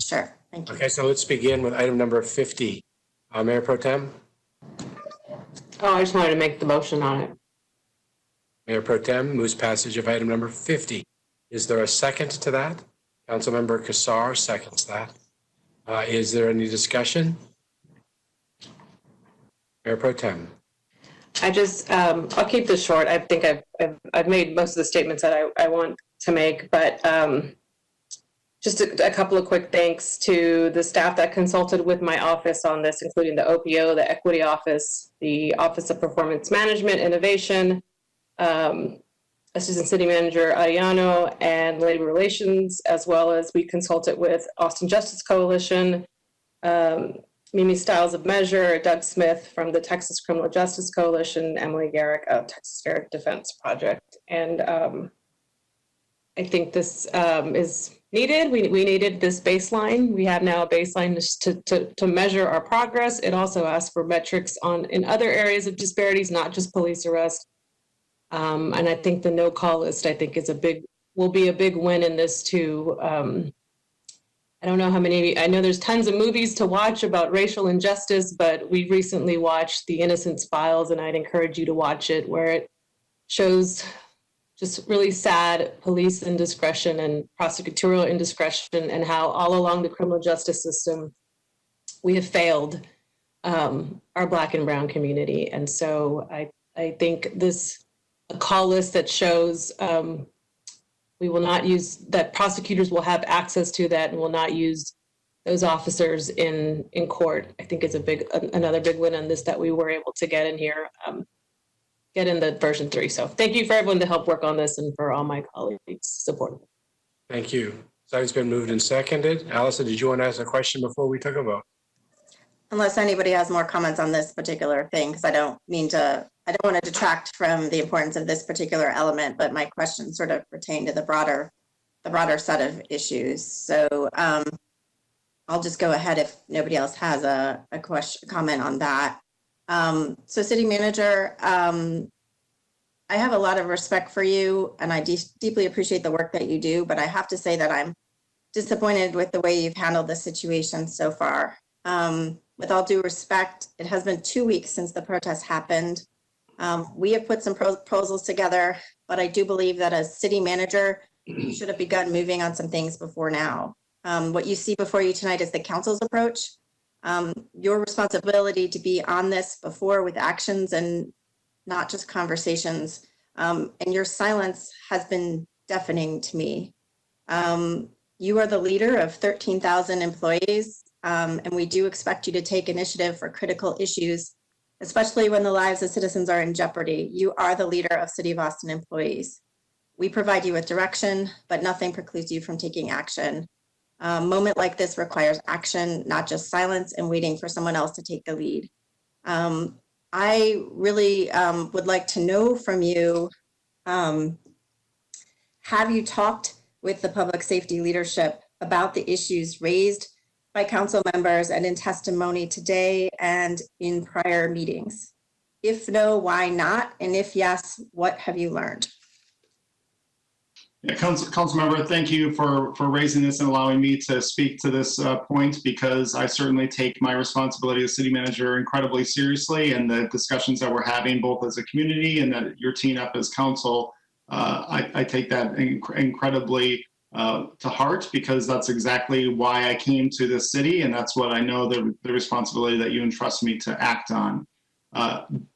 Sure, thank you. Okay, so let's begin with item number 50. Mayor Pro Tem? Oh, I just wanted to make the motion on it. Mayor Pro Tem moves passage of item number 50. Is there a second to that? Councilmember Kassar seconds that. Is there any discussion? Mayor Pro Tem. I just, I'll keep this short. I think I've made most of the statements that I want to make, but just a couple of quick thanks to the staff that consulted with my office on this, including the OPO, the Equity Office, the Office of Performance Management, Innovation, Assistant City Manager Ariano, and Labor Relations, as well as we consulted with Austin Justice Coalition, Mimi Stiles of Measure, Doug Smith from the Texas Criminal Justice Coalition, Emily Garrick of Texas Fair Defense Project. And I think this is needed. We needed this baseline. We have now a baseline to measure our progress. It also asks for metrics in other areas of disparities, not just police arrest. And I think the no call list, I think, will be a big win in this too. I don't know how many, I know there's tons of movies to watch about racial injustice, but we recently watched The Innocence Files, and I'd encourage you to watch it, where it shows just really sad police indiscretion and prosecutorial indiscretion, and how all along the criminal justice system, we have failed our Black and Brown community. And so I think a call list that shows we will not use, that prosecutors will have access to that and will not use those officers in court, I think is another big win on this that we were able to get in here, get in the version 3. So thank you for everyone to help work on this and for all my colleagues' support. Thank you. So it's been moved and seconded. Allison, did you want to ask a question before we took a vote? Unless anybody has more comments on this particular thing, because I don't want to detract from the importance of this particular element, but my questions sort of pertain to the broader set of issues. So I'll just go ahead if nobody else has a comment on that. So City Manager, I have a lot of respect for you, and I deeply appreciate the work that you do, but I have to say that I'm disappointed with the way you've handled the situation so far. With all due respect, it has been 2 weeks since the protest happened. We have put some proposals together, but I do believe that as city manager, you should have begun moving on some things before now. What you see before you tonight is the council's approach. Your responsibility to be on this before with actions and not just conversations. And your silence has been deafening to me. You are the leader of 13,000 employees, and we do expect you to take initiative for critical issues, especially when the lives of citizens are in jeopardy. You are the leader of City of Austin employees. We provide you with direction, but nothing precludes you from taking action. A moment like this requires action, not just silence and waiting for someone else to take the lead. I really would like to know from you, have you talked with the public safety leadership about the issues raised by council members and in testimony today and in prior meetings? If no, why not? And if yes, what have you learned? Yeah, council member, thank you for raising this and allowing me to speak to this point, because I certainly take my responsibility as city manager incredibly seriously, and the discussions that we're having both as a community and that you're teeing up as council, I take that incredibly to heart, because that's exactly why I came to this city, and that's what I know the responsibility that you entrust me to act on.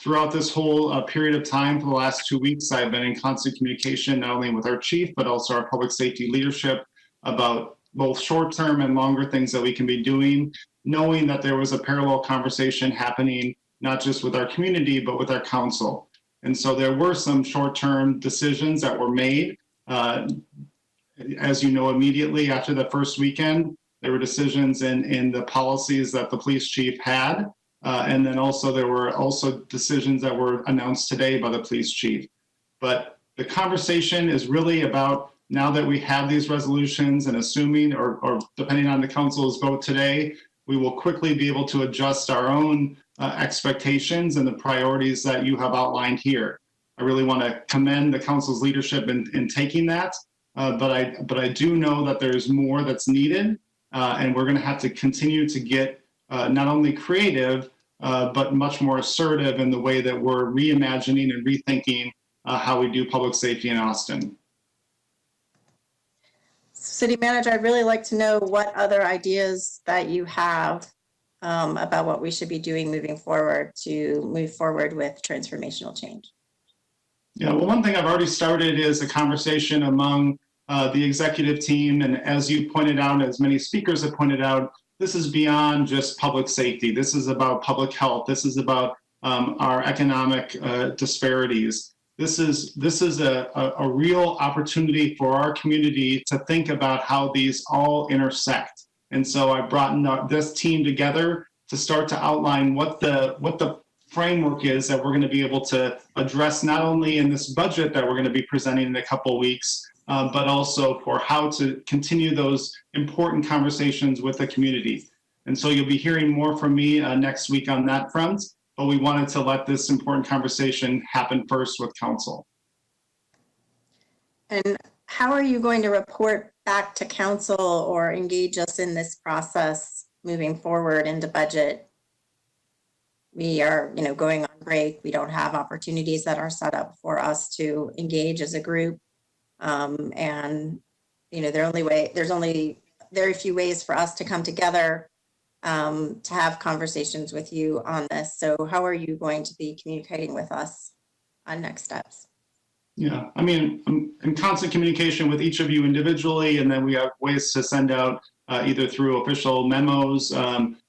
Throughout this whole period of time for the last 2 weeks, I've been in constant communication not only with our chief, but also our public safety leadership about both short-term and longer things that we can be doing, knowing that there was a parallel conversation happening, not just with our community, but with our council. And so there were some short-term decisions that were made. As you know, immediately after the first weekend, there were decisions in the policies that the police chief had. And then also there were also decisions that were announced today by the police chief. But the conversation is really about, now that we have these resolutions, and assuming or depending on the council's vote today, we will quickly be able to adjust our own expectations and the priorities that you have outlined here. I really want to commend the council's leadership in taking that, but I do know that there's more that's needed. and we're going to have to continue to get not only creative, but much more assertive in the way that we're reimagining and rethinking how we do public safety in Austin. City Manager, I'd really like to know what other ideas that you have about what we should be doing moving forward to move forward with transformational change. Yeah, well, one thing I've already started is a conversation among the executive team. And as you pointed out, as many speakers have pointed out, this is beyond just public safety. This is about public health. This is about our economic disparities. This is a real opportunity for our community to think about how these all intersect. And so I brought this team together to start to outline what the framework is that we're going to be able to address not only in this budget that we're going to be presenting in a couple of weeks, but also for how to continue those important conversations with the community. And so you'll be hearing more from me next week on that front, but we wanted to let this important conversation happen first with council. And how are you going to report back to council or engage us in this process moving forward into budget? We are, going on break. We don't have opportunities that are set up for us to engage as a group. And, there's only very few ways for us to come together to have conversations with you on this. So how are you going to be communicating with us on next steps? Yeah, I mean, I'm in constant communication with each of you individually, and then we have ways to send out either through official memos,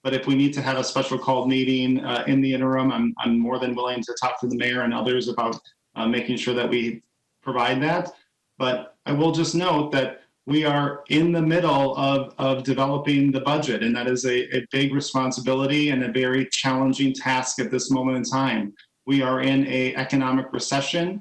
but if we need to have a special called meeting in the interim, I'm more than willing to talk to the mayor and others about making sure that we provide that. But I will just note that we are in the middle of developing the budget, and that is a big responsibility and a very challenging task at this moment in time. We are in an economic recession.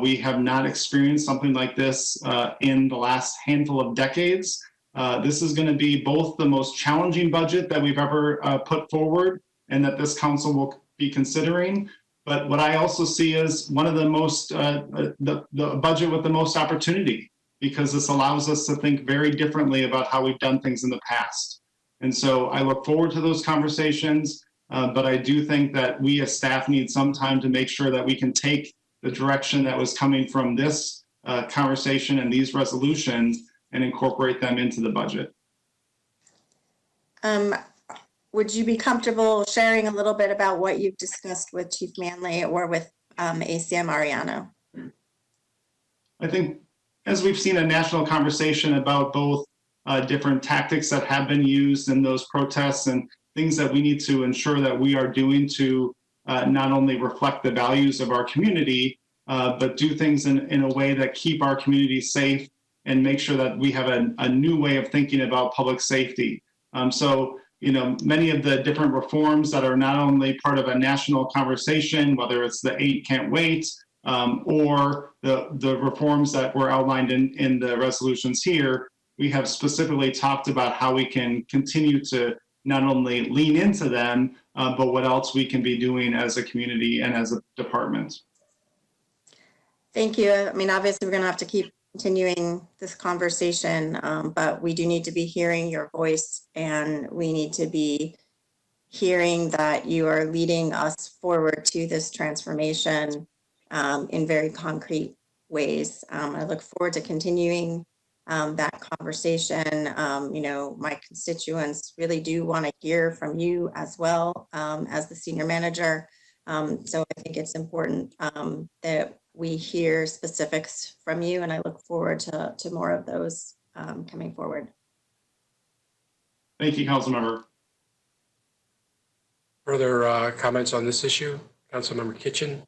We have not experienced something like this in the last handful of decades. This is going to be both the most challenging budget that we've ever put forward and that this council will be considering. But what I also see is one of the most, the budget with the most opportunity, because this allows us to think very differently about how we've done things in the past. And so I look forward to those conversations, but I do think that we as staff need some time to make sure that we can take the direction that was coming from this conversation and these resolutions and incorporate them into the budget. Would you be comfortable sharing a little bit about what you've discussed with Chief Manley or with ACM Ariano? I think as we've seen a national conversation about both different tactics that have been used in those protests and things that we need to ensure that we are doing to not only reflect the values of our community, but do things in a way that keep our community safe and make sure that we have a new way of thinking about public safety. So, many of the different reforms that are not only part of a national conversation, whether it's the 8 Can't Wait, or the reforms that were outlined in the resolutions here, we have specifically talked about how we can continue to not only lean into them, but what else we can be doing as a community and as a department. Thank you. I mean, obviously, we're going to have to keep continuing this conversation, but we do need to be hearing your voice, and we need to be hearing that you are leading us forward to this transformation in very concrete ways. I look forward to continuing that conversation. My constituents really do want to hear from you as well as the senior manager. So I think it's important that we hear specifics from you, and I look forward to more of those coming forward. Thank you, Councilmember. Further comments on this issue? Councilmember Kitchen?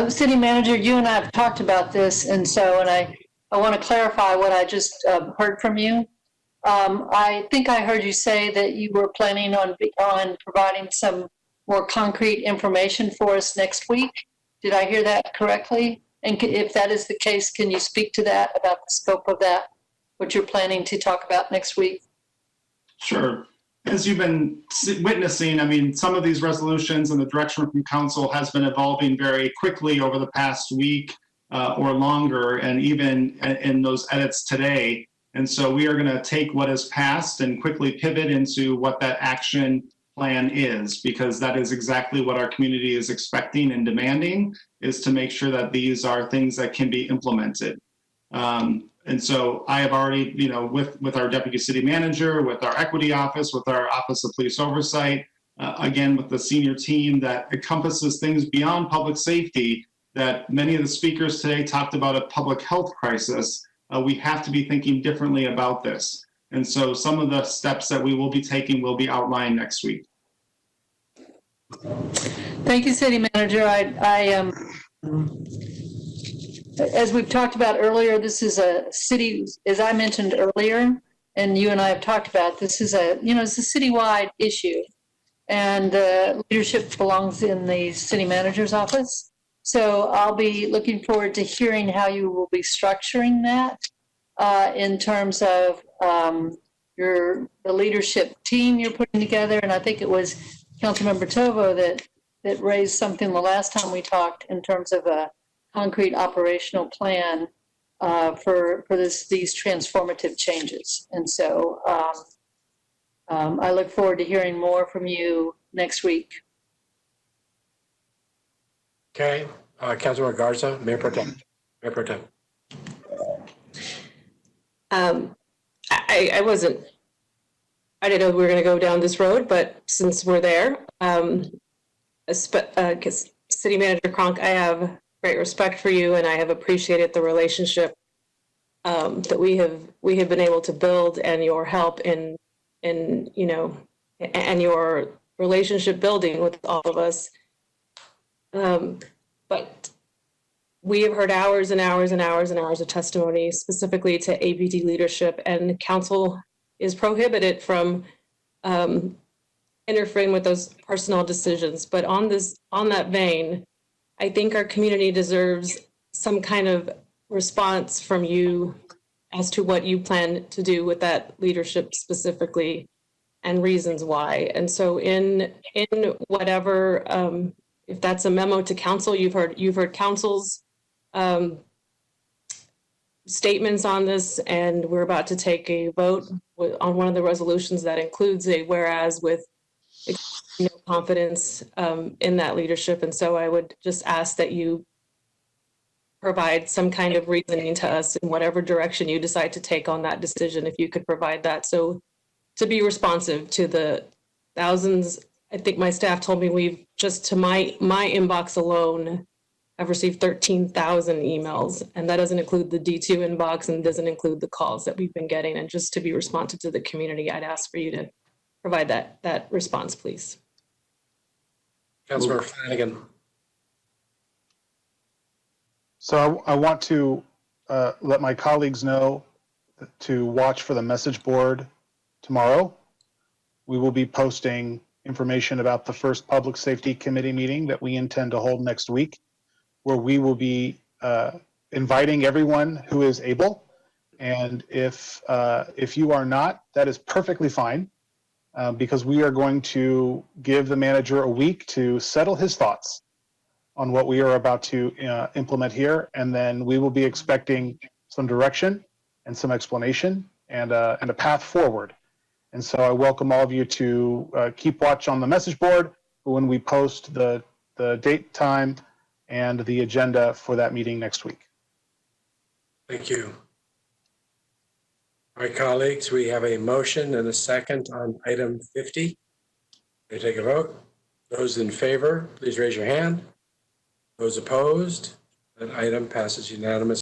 City Manager, you and I have talked about this, and I want to clarify what I just heard from you. I think I heard you say that you were planning on providing some more concrete information for us next week. Did I hear that correctly? And if that is the case, can you speak to that, about the scope of that, what you're planning to talk about next week? Sure. As you've been witnessing, I mean, some of these resolutions and the direction from council has been evolving very quickly over the past week or longer, and even in those edits today. And so we are going to take what has passed and quickly pivot into what that action plan is, because that is exactly what our community is expecting and demanding, is to make sure that these are things that can be implemented. And so I have already, with our deputy city manager, with our equity office, with our office of police oversight, again, with the senior team that encompasses things beyond public safety, that many of the speakers today talked about a public health crisis. We have to be thinking differently about this. And so some of the steps that we will be taking will be outlined next week. Thank you, City Manager. As we've talked about earlier, this is a city, as I mentioned earlier, and you and I have talked about, this is it's a citywide issue, and leadership belongs in the city manager's office. So I'll be looking forward to hearing how you will be structuring that in terms of the leadership team you're putting together. And I think it was Councilmember Tovo that raised something the last time we talked in terms of a concrete operational plan for these transformative changes. And so I look forward to hearing more from you next week. Okay, Councilmember Garza, Mayor Pro Tem. Mayor Pro Tem. I didn't know we were going to go down this road, but since we're there, City Manager Cronk, I have great respect for you, and I have appreciated the relationship that we have been able to build, and your help in and your relationship building with all of us. But we have heard hours and hours and hours and hours of testimony specifically to ABD leadership, and council is prohibited from interfering with those personal decisions. But on that vein, I think our community deserves some kind of response from you as to what you plan to do with that leadership specifically and reasons why. And so in whatever, if that's a memo to council, you've heard council's statements on this, and we're about to take a vote on one of the resolutions that includes a whereas with confidence in that leadership. And so I would just ask that you provide some kind of reasoning to us in whatever direction you decide to take on that decision, if you could provide that. So to be responsive to the thousands, I think my staff told me we've just to my inbox alone, I've received 13,000 emails, and that doesn't include the D2 inbox and doesn't include the calls that we've been getting. And just to be responsive to the community, I'd ask for you to provide that response, please. Councilmember Flanagan. So I want to let my colleagues know to watch for the message board tomorrow. We will be posting information about the first Public Safety Committee meeting that we intend to hold next week, where we will be inviting everyone who is able. And if you are not, that is perfectly fine, because we are going to give the manager a week to settle his thoughts on what we are about to implement here. And then we will be expecting some direction and some explanation and a path forward. And so I welcome all of you to keep watch on the message board when we post the date, time, and the agenda for that meeting next week. Thank you. All right, colleagues, we have a motion and a second on item 50. We take a vote. Those in favor, please raise your hand. Those opposed, that item passes unanimously.